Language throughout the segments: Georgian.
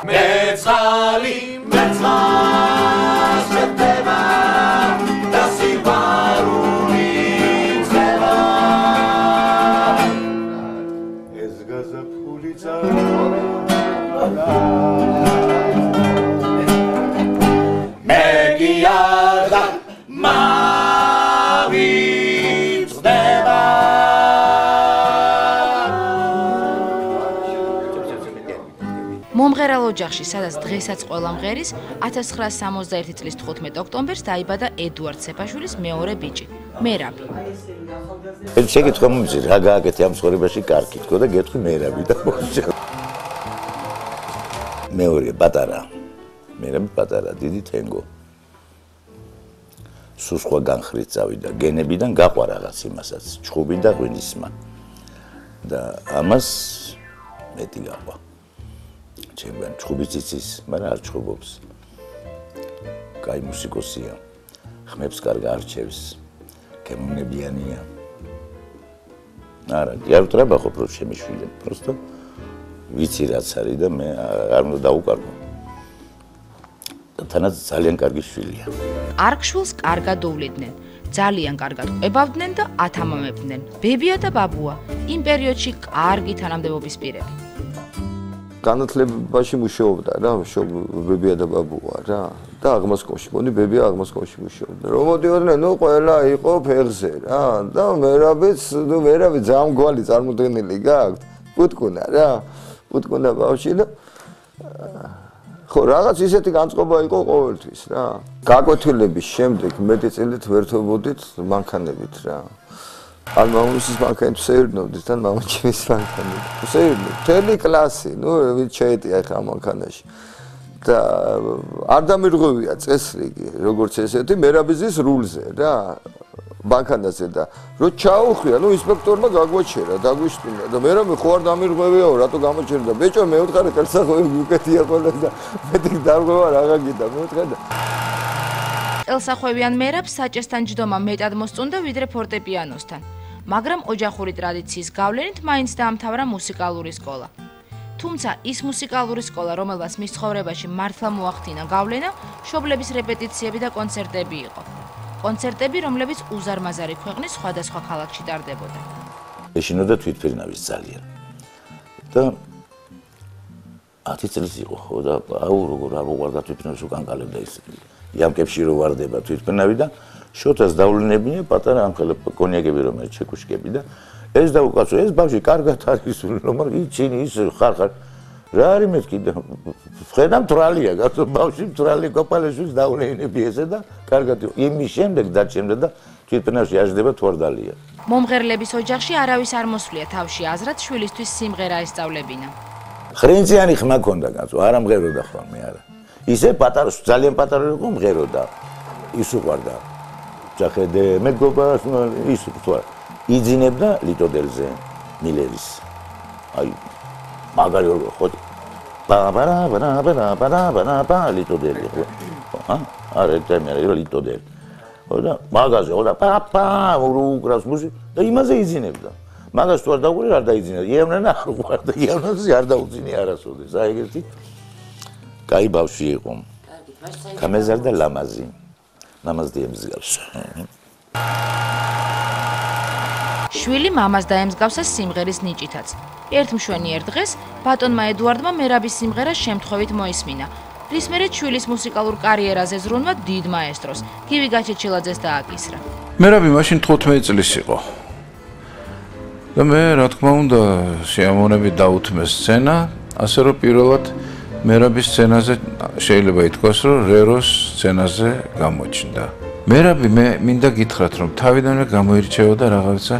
მეცალი მეცას შედება და სიყვარული ძება ეს გაზაფხული წავალა მე გიარდა მავიწყდება მომღერალ ოჯახში, სადაც დღესაც ყველა მღერის, 1961 წლის 15 ოქტომბერს დაიბადა ედუარდ სეფაშვილის მეორე ბიჭი, მერაბი. შეგეთხო მომწი რა გააკეთე ამ ცხოვრებაში კარგი თქო და გეტყვი მერაბი და მოიჭა. მეორე პატარა. მერაბი პატარა, დიდი თენგო. სულ სხვა განხრით წავიდა გენებიდან გაყვა რაღაც იმასაც, ჩხუბი და ღვინისმა. და ამას მეტი გაყვა. ჩემგან ჩხუბის ციცის, მაგრამ არ ჩხუბობს. კაი მუსიკოსია. ხმებს კარგ არჩევს. გემოვნებიანია. არა, არ ვტრაბახობ რო შემიშვიდე, просто ვიცი რაც არის და მე არ უნდა დაუკარგო. თანაც ძალიან კარგი შვილია. არქშვილს კარგად უვლიდნენ, ძალიან კარგად ყვებავდნენ და ათამამებდნენ. ბებია და ბაბუა, იმ პერიოდში კარგი თანამდებობის პირები. განათლებაში მუშაობდა რა, ბებია და ბაბუა რა. და აღმასკომში, მონი ბებია აღმასკომში მუშაობდა. რომ მოდიოდნენ, ნუ ყველა იყო ფეხზე რა. და მერაბიც, მერაბი ძამგვალი წარმოდგენილი გააქვთ. პუტკუნა რა. პუტკუნა ბავშვი და ხო, რაღაც ისეთი განწყობა იყო ყოველთვის რა. გაკვეთილების შემდეგ მეტი წილით ვერთობოდით მანქანებით რა. ან მამამისის მანქანით ვსეირნოდით, ან მამაჩემის მანქანით. ვსეირნოთ, მთელი კლასი, ნუ ვით შეეტია ხა მანქანაში. და არ დამირღვევია წესრიგი, როგორც ესეთი, მერაბიზის რულზე რა. მანქანაზე და რო ჩაუხრია, ნუ ინსპექტორმა გაგვაჩერა, დაგვიშტინა და მერაბი ხო არ დამირღვევიაო, რატო გამოჩერდა? ბეჭო, მე ვთხარი ხელსახვევი უკეთია ყველა და მეტი დარღვევა რა გაგიდა, მე ვთხარ და ხელსახვევიან მერაბს საჭესთან ჯდომა მეტად მოსწონდა ვიდრე ფორტეპიანოსთან, მაგრამ ოჯახური ტრადიციის გავლენით მაინც დაამთავრა მუსიკალური სკოლა. თუმცა ის მუსიკალური სკოლა, რომელსაც მის ცხოვრებაში მართლა მოახდინა გავლენა, მშობლების რეპეტიციები და კონცერტები იყო. კონცერტები, რომლებიც უზარმაზარი ქვეყნის სხვადასხვა ქალაქში ტარდებოდა. ეშინოდა თვითფრინავის ძალიან. და 10 წელს იყო ხო და აუ როგორ არ უყარდა თვითფრინავს უკანკალებდა ის. იამკებში რო ვარდება თვითფრინავი და შოთას დავლინებია პატარა ამხელა კონიაკები რომელიც ჩეკუშკები და ეს დაუკაცო ეს ბავშვი კარგად არის რომ იცინი ის ხარ რა არის მეთქი და ხედავ თრალია გასო ბავშვი თრალი კოპალეშვის დავლინები ესე და კარგად იმის შემდეგ დაჩემდა და თვითფრინავში აждდება თვარდალია. მომღერლების ოჯახში არავის არ მოსვლია თავში აზრად შვილისთვის სიმღერა ესწავლებინა. ხრინწიანი ხმა ქონდა გასო არა მღეროდა ხოლმე არა. ისე პატარა ძალიან პატარა იყო მღეროდა. ის უყვარდა. ჯახედე მეგობარს ის თქვა. იძინებდა ლიტოდელზე მილერის. აი მაგარი ხო ბა ლიტოდელი ხო. არა თემერი ლიტოდელი. ხოდა მაგაზე ხოდა პაპა უკრავს მუსიკა და იმაზე იძინებდა. მაგას თუ არ დაუყურე არ დაიძინა. იევნანა არ უყვარდა. იევნანზე არ დაუძინე არასოდეს. აი ეგეთი კაი ბავშვი იყო. კამეზარ და ლამაზი. ლამაზი ემსგავს. შვილი მამას დაემსგავსა სიმღერის ნიჭითაც. ერთ მშვენიერ დღეს ბატონმა ედუარდმა მერაბის სიმღერა შემთხვევით მოისმინა. რის მერე შვილის მუსიკალურ კარიერაზე ზრუნვა დიდ მაესტროს, გივი გაჩეჩილაძეს დააკისრა. მერაბი მაშინ 15 წლის იყო. და მე რა თქმა უნდა შეამონებით დაუთმე სცენა, ასე რომ პირველად მერაბის სცენაზე შეიძლება ითქვას, რომ რეროს სცენაზე გამოჩნდა. მერაბი მე მინდა გითხრათ, რომ თავიდანვე გამოირჩეოდა რაღაცა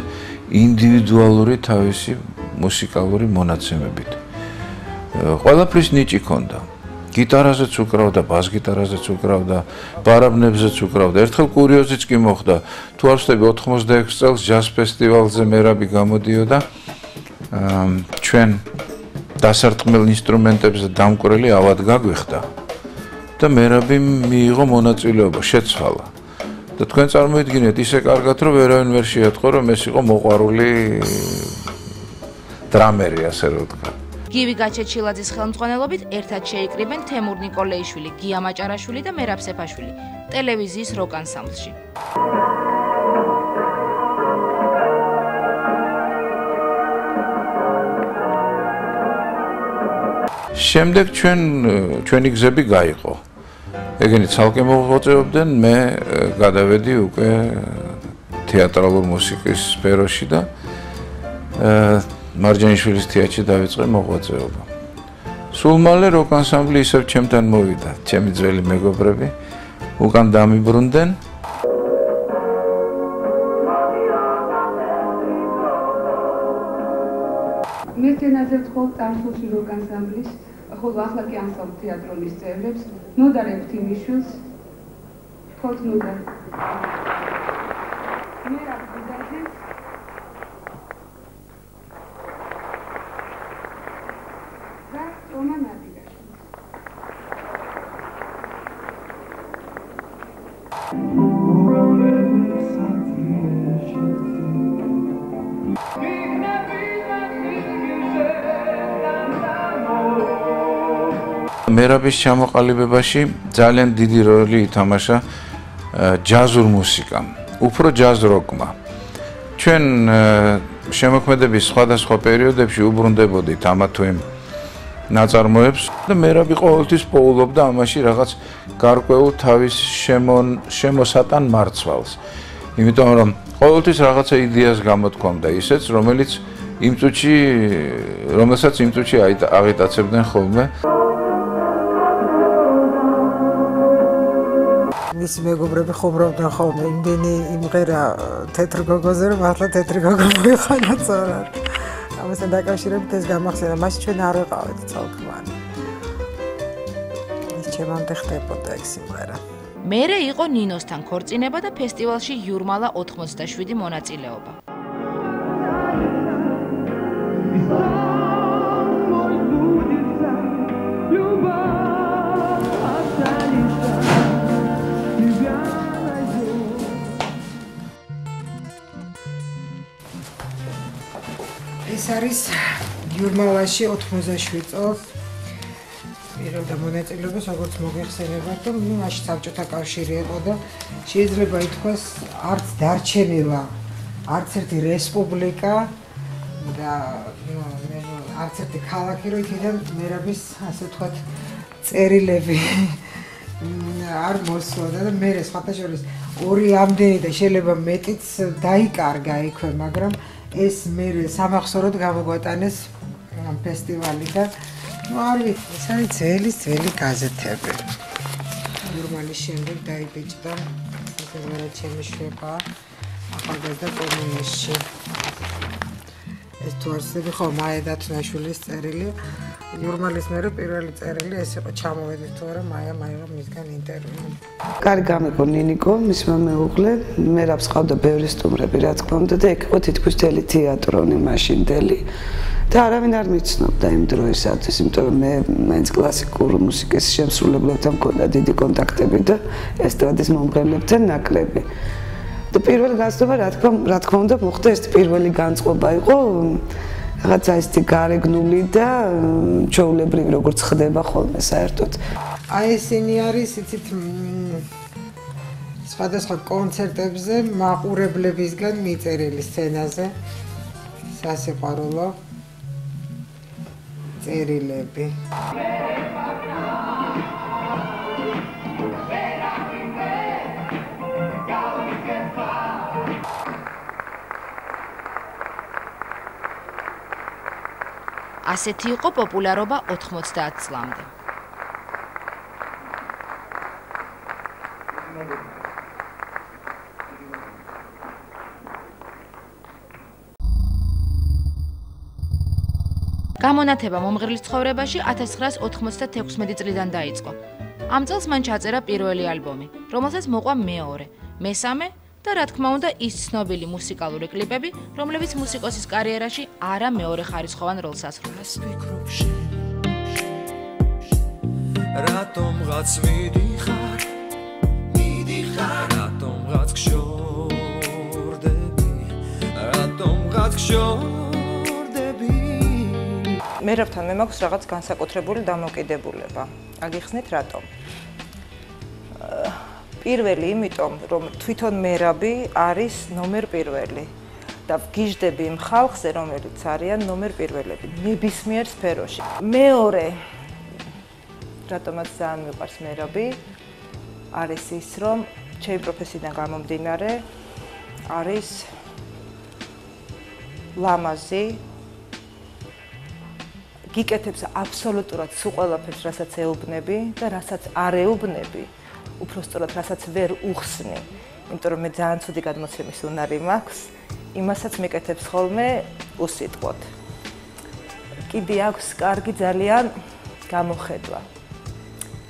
ინდივიდუალური თავისი მუსიკალური მონაცემებით. ყველაფრის ნიჭი ჰქონდა. გიტარაზეც უკრავდა, ბას-გიტარაზეც უკრავდა, ბარაბნებზეც უკრავდა. ერთხელ კურიოზიც კი მოხდა. თუ არ ვსწრები 86 წელს ჯაზ ფესტივალზე მერაბი გამოდიოდა. ჩვენ დასარტყმელ ინსტრუმენტებზე დამკვირველი ავად გაგვიხდა. და მერაბი მიიღო მონაწილეობა, შეცვალა. და თქვენ წარმოიდგინეთ ისე კარგად, რომ ვერავინ ვერ შეატყო, რომ ეს იყო მოყვარული დრამერი, ასე რომ ვთქვა. გივი გაჩეჩილაძის ხელმძღვანელობით ერთად შეიკრიბენ თემურ ნიკოლეიშვილი, გია მაჭარაშვილი და მერაბ სეფაშვილი ტელევიზიის როკ ანსამბლში. შემდეგ ჩვენი გზები გაიყო. ეგენი ცალკე მოღვაწეობდნენ, მე გადავედი უკვე თეატრალურ მუსიკის სფეროში და მარჯანიშვილის თეატრში დავიწყე მოღვაწეობა. სულ მალე როკ ანსამბლი ისევ ჩემთან მოვიდა, ჩემი ძველი მეგობრები უკან დამიბრუნდნენ. მე თენაზე ვთხოვ წარსულში როკ ანსამბლის, ხოლო ახლა კი ანსამბლ თეატრონის წევრებს, ნოდარ ექვთიმიშვილს, ვთხოვთ ნოდარ. მერაბ გუდაძეს და რომან ადიგაშვილს. მერაბის ჩამოყალიბებაში ძალიან დიდი როლი ითამაშა ჯაზურ მუსიკამ, უფრო ჯაზ როკმა. ჩვენ შემოქმედების სხვადასხვა პერიოდებში უბრუნდებოდით ამა თუ იმ ნაწარმოებს და მერაბი ყოველთვის პოულობდა ამაში რაღაც გარკვეულ თავის შემოსატან მარცვალს. იმიტომ რომ ყოველთვის რაღაცა იდეას გამოთქვამდა ისეც, რომელსაც იმ წუთში აღიტაცებდნენ ხოლმე. მისი მეგობრები ხუმრობდნენ ხოლმე იმდენი იმღერა თეთრ გოგოზე, რომ ახლა თეთრი გოგო მოიხანა წორად. ამასთან დაკავშირებით ეს გამახსენდა, მაშინ ჩვენ არ ვიყავით ცალკმანი. ეს ჩემამდე ხდებოდა ეგ სიმღერა. მერე იყო ნინოსთან ქორწინება და ფესტივალში იურმალა 87 მონაწილეობა. ეს არის იურმალაში 87 წელს პირველ მონაწილეობას, როგორც მოგეხსენებათ, რომ მაშინ საბჭოთა კავშირი იყო და შეიძლება ითქვას არც დარჩენილა არც ერთი რესპუბლიკა და არც ერთი ქალაქი, რომ იქიდან მერაბის, ასე ვთქვათ, წერილები არ მოსვოდა და მე სხვათა შორის ორი ამდენი და შეიძლება მეტიც დაიკარგა იქვე, მაგრამ ეს მე სამახსოვროდ გამოგვატანეს ამ ფესტივალი და არ ვიცი, ეს არის ძველი გაზეთები. იურმალის შემდეგ დაიბეჭდა სიმღერა ჩემი შვება ახალგაზრდა კომუნისტში. ეს თუ არსები ხო მაია დათუნაშვილის წერილი. იურმალის მერე პირველი წერილი ეს იყო, ჩამოვედით თუ არა მაიამ მისგან ინტერვიუ. კარი გამიგო ნინიკო, მისმა მეუღლე, მერაბს ყავდა ბევრი სტუმრები, რა თქმა უნდა და ეგ იყო თითქმის მთელი თეატრონი მაშინდელი. და არავინ არ მიცნობდა იმ დროისათვის, იმიტომ რომ მე მაინც კლასიკურ მუსიკის შემსრულებლებთან მქონდა დიდი კონტაქტები და ესტრადის მომღერლებთან ნაკლები. და პირველი განწყობა რა თქმა უნდა მოხდა, ეს პირველი განწყობა იყო რაღაცა ისეთი გარეგნული და ჩვეულებრივი, როგორც ხდება ხოლმე საერთოდ. აი ესენი არის, იცით, სხვადასხვა კონცერტებზე მაყურებლებისგან მიწერილი სცენაზე სასიყვარულო წერილები. ასეთი იყო პოპულარობა 90 წლამდე. გამონათება მომღერლის ცხოვრებაში 1996 წლიდან დაიწყო. ამ წელს მან ჩაწერა პირველი ალბომი, რომელსაც მოყვა მეორე, მესამე და რა თქმა უნდა ის ცნობილი მუსიკალური კლიპები, რომლებიც მუსიკოსის კარიერაში არა მეორე ხარისხოვან როლს ასრულებს. რატომღაც მიდიხარ, რატომღაც გშორდები, რატომღაც გშორდები. მერაბთან მე მაქვს რაღაც განსაკუთრებული დამოკიდებულება. აგიხსნით რატომ? პირველი იმიტომ, რომ თვითონ მერაბი არის ნომერ პირველი და ვგიჟდები იმ ხალხზე, რომელიც არიან ნომერ პირველები ნებისმიერ სფეროში. მეორე, რატომაც ძალიან მიყვარს მერაბი, არის ის, რომ ჩემი პროფესიიდან გამომდინარე არის ლამაზი, გიკეთებს აბსოლუტურად სულ ყველაფერს, რასაც ეუბნები და რასაც არ ეუბნები, უпростоრად რასაც ვერ უხსნი, იმიტომ რომ მე ძალიან ცუდი გადმოცემის უნარი მაქვს, იმასაც მეკეთებს ხოლმე უსიტყვოდ. კიდე აქვს კარგი ძალიან გამოხედვა.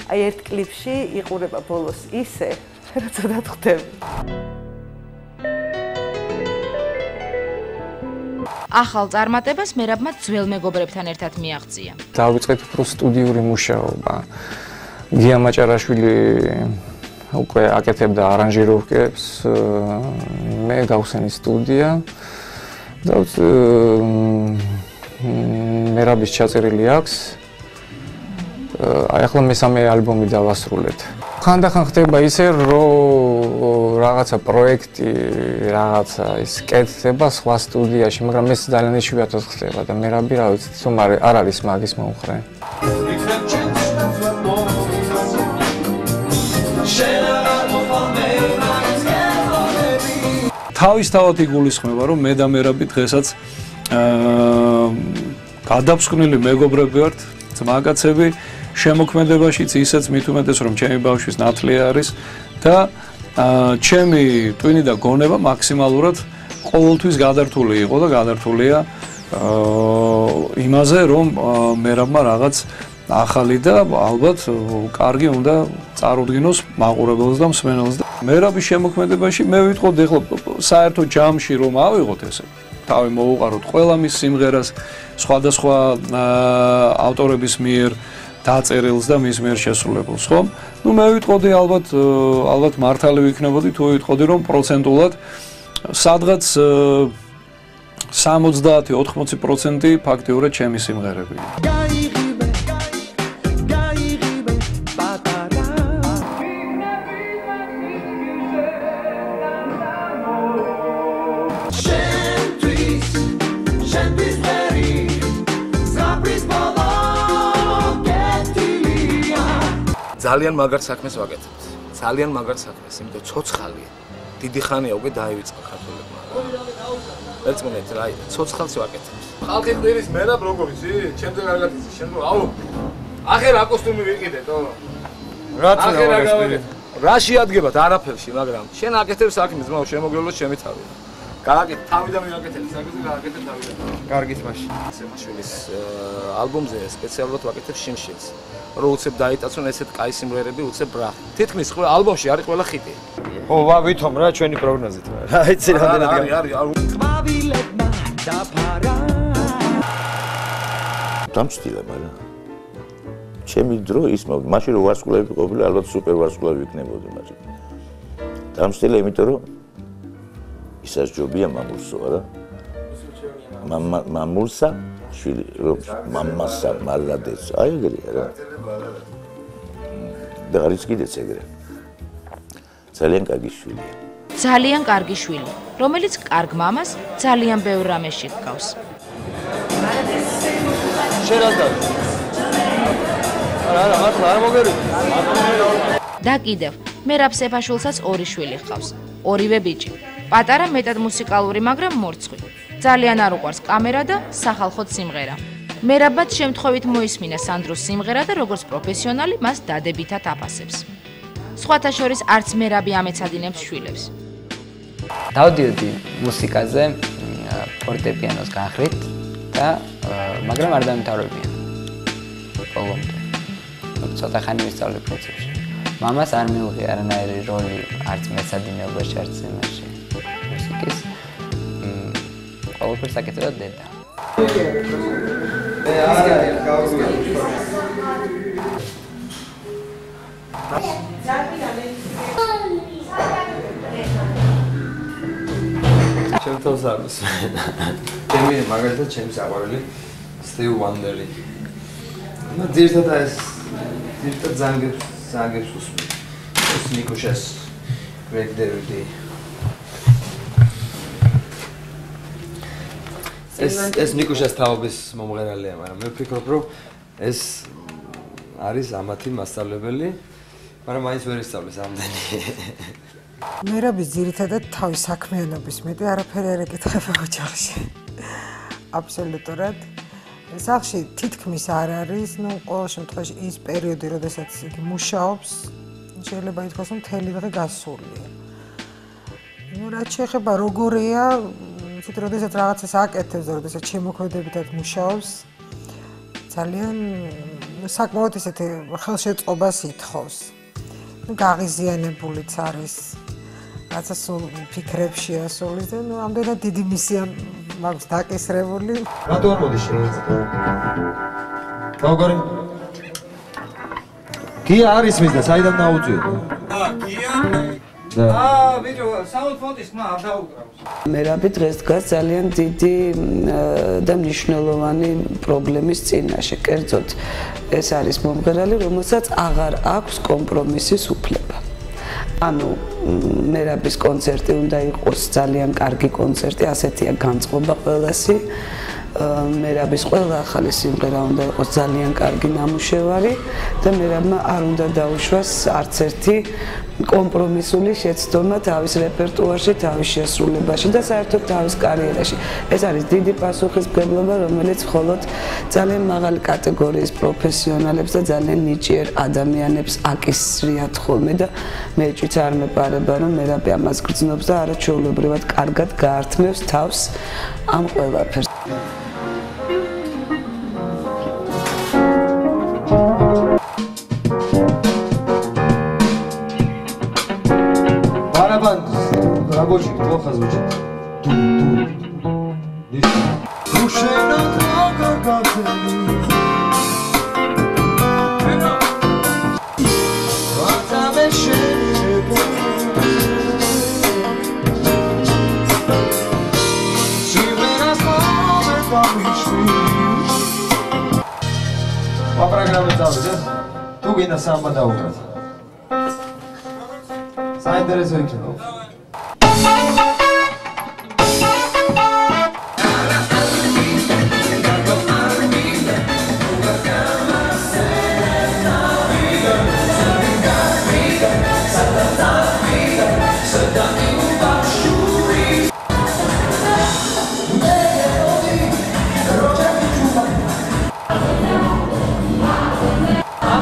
აი ერთ კლიპში იყურება ბოლოს ისე, რაც ოდათ ხვდები. ახალ წარმატებას მერაბმა ძველ მეგობრებთან ერთად მიაღწია. დავიწყეთ უფრო სტუდიური მუშაობა. გია მაჭარაშვილი უკვე აკეთებდა არანჟიროვკებს, მე გავხსენი სტუდია და მერაბის ჩაწერილი აქვს. აი ახლა მესამე ალბომი დავასრულეთ. ხანდახან ხდება ისე, რომ რაღაცა პროექტი, რაღაცა ის კეთდება სხვა სტუდიაში, მაგრამ ეს ძალიან იშვიათად ხდება და მერაბი რა ვიცი, თუმ არ არის მაგის მომხრე. თავისთავად იგულისხმება, რომ მე და მერაბი დღესაც გადაფსკვნილი მეგობრები ვართ, ძმაკაცები, შემოქმედებაშიც ისეც მით უმეტეს, რომ ჩემი ბავშვის ნათლია არის და ჩემი ტვინი და გონება მაქსიმალურად ყოველთვის გადართული იყო და გადართულია იმაზე, რომ მერაბმა რაღაც ახალი და ალბათ კარგი უნდა წარუდგინოს მაყურებელს და მსმენელს. მერაბის შემოქმედებაში მე ვიტყოდი ახლა საერთო ჯამში რომ ავიღოთ ესე თავი მოუყაროთ ყველა მის სიმღერას სხვადასხვა ავტორების მიერ დაწერილს და მის მიერ შესრულებულს, ხო? ნუ მე ვიტყოდი ალბათ მართალი ვიქნებოდი თუ ვიტყოდი რომ პროცენტულად სადღაც 70-80% ფაქტიურად ჩემი სიმღერებია. ძალიან მაგარ საქმეს ვაკეთებთ. ძალიან მაგარ საქმეს, იმიტომ ცოცხალია. დიდი ხანია უკვე დაივიწყა ქართველებმა. ერთმანეთ რა, ცოცხალს ვაკეთებთ. ხალხი მყირის მერაბ როგორ იცი? ჩემზე კარგად იცი, შენ რო აუ. ახე რა კოსტუმი ვიყიდეთ, ო? რაც რა რა შეადგებათ არაფერში, მაგრამ შენ აკეთებ საქმეს, მაგრამ შემოგევლოს ჩემი თავი. გააკეთე თავიდან ვაკეთებ, საქმეზე გააკეთე თავიდან. კარგით მაშინ. სემაშვილის ალბომზე სპეციალურად ვაკეთებ შიმშილს. რომ უცებ დაიტაცონ ესეთ კაი სიმღერები, უცებ რა. თითქმის ყველა ალბომში არის ყველა ხიტი. ო, ვითომ რა ჩვენი პროგნოზით. რა იცი რამდენად არის. ყვავილებმა დაფარა. დამწtildeა, მაგრამ ჩემი დრო ის მაშინ რო ვარსკვლავები ყოფილი, ალბათ სუპერ ვარსკვლავი ვიქნებოდი, მაგრამ დამწtildeა, იმიტომ რომ ისაც ჯობია მამულსო, არა? მამულსა შვილი რომ მამასა მალადეს აი ეგრეა რა და არის კიდეც ეგრე ძალიან კარგი შვილია ძალიან კარგი შვილი რომელიც კარგ მამას ძალიან ბევრ რამეში ჰგავს შერაზდა არა მართლა არ მოგერი და კიდევ მერაბ სეფაშვილსაც ორი შვილი ჰყავს ორივე ბიჭი პატარა მეტად მუსიკალური მაგრამ მორცხვი ძალიან არ უყვარს კამერა და სახალხო სიმღერა. მერაბად შემთხვევით მოისმინა სანდროს სიმღერა და როგორც პროფესიონალი მას დადებითად აფასებს. სხვათა შორის არც მერაბი ამეცადინებს შვილებს. დავდიოდი მუსიკაზე ფორტეპიანოს განხრით და მაგრამ არ დამთავრებია. ბოლომდე. ცოტა ხანი ვისწავლე პროცესში. მამას არ მიუღია არანაირი როლი არც მეცადინეობაში არც იმაში. მუსიკის ყოველთვის აკეთებდა დედა. ჩემთვის არის. ჩემი მაგალითად ჩემი საყვარელი Steve Wonder-ი. ძირითადად ეს ზანგებს უსმენ. ეს ნიკუშას Greg David-ი. ეს ნიკუშას თაობის მომღერალია, მაგრამ მე ვფიქრობ, რომ ეს არის ამათი მასწავლებელი, მაგრამ მაინც ვერ ისწავლის ამდენი. მერაბის ძირითადად თავის საქმიანობის მეტი არაფერი არ ეკითხება ოჯახში. აბსოლუტურად. სახლში თითქმის არ არის, ну, ყოველ შემთხვევაში ის პერიოდი, როდესაც იგი მუშაობს, შეიძლება ითქვას, რომ მთელი დღე გასულია. ну, რაც შეეხება როგორია, ცით როდესაც რაღაცას აკეთებს, როდესაც შემოქმედებითად მუშაობს, ძალიან საკმაოდ ისეთი ხელშეწყობას ითხოვს. ну, გაღიზიანებულიც არის. რაცა სულ ფიქრებში ასულის და ну, ამდენად დიდი მისია მაქვს დაკისრებული. რატო არ მოდის შეიძლება? როგორი? გია არის მის და საიდან დაუწიო? გია? ბიჭო, საუთფონტის ხმა არ დაუკრავს. მერაბი დღეს დგას ძალიან დიდი და მნიშვნელოვანი პრობლემის წინაშე. კერძოდ, ეს არის მომღერალი, რომელსაც აღარ აქვს კომპრომისის უფლება. ანუ მერაბის კონცერტი უნდა იყოს ძალიან კარგი კონცერტი, ასეთია განწყობა ყველასი. მერაბის ყველა ახალი სიმღერა უნდა იყოს ძალიან კარგი ნამუშევარი და მერაბმა არ უნდა დაუშვას არც ერთი კომპრომისული შეცდომა თავის რეპერტუარში, თავის შესრულებაში და საერთოდ თავის კარიერაში. ეს არის დიდი პასუხისმგებლობა, რომელიც მხოლოდ ძალიან მაღალი კატეგორიის პროფესიონალებს და ძალიან ნიჭიერ ადამიანებს აკისრიათ ხოლმე და მეჭვიც არ მეპარება, რომ მერაბი ამას გრძნობს და არაჩვეულებრივად კარგად გაართმევს თავს ამ ყველაფერს. Рабочий, плохо звучит. По программе завтра, tu gina samba da ukrat. Საინტერესო იქნება.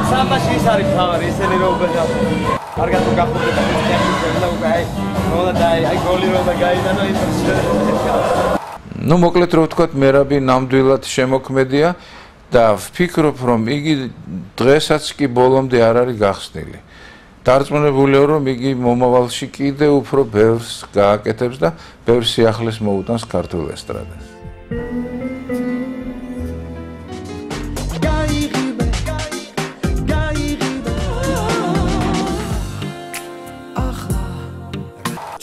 სამაში ის არის თავი, ისინი რომ კარგად გახურდება ტექნიკები და უკაი, აი გოლი რომ გაიტანო ის. ну, მოკლედ რო ვთქვათ, მერაბი ნამდვილად შემოქმედია და ვფიქრობ, რომ იგი დღესაც კი ბოლომდე არ არის გახსნილი. დარწმუნებულია, რომ იგი მომავალში კიდე უფრო ბევრს გააკეთებს და ბევრ სიახლეს მოუტანს ქართულ ესტრადას.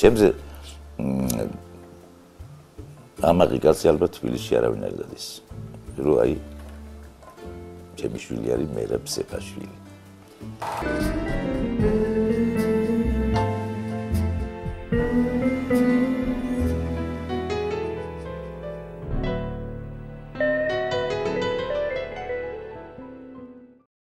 ჩემზე ამაღი კაცი ალბათ თბილისში არავინ არ დადის. რო აი ჩემი შვილი არის მერაბ სეფაშვილი.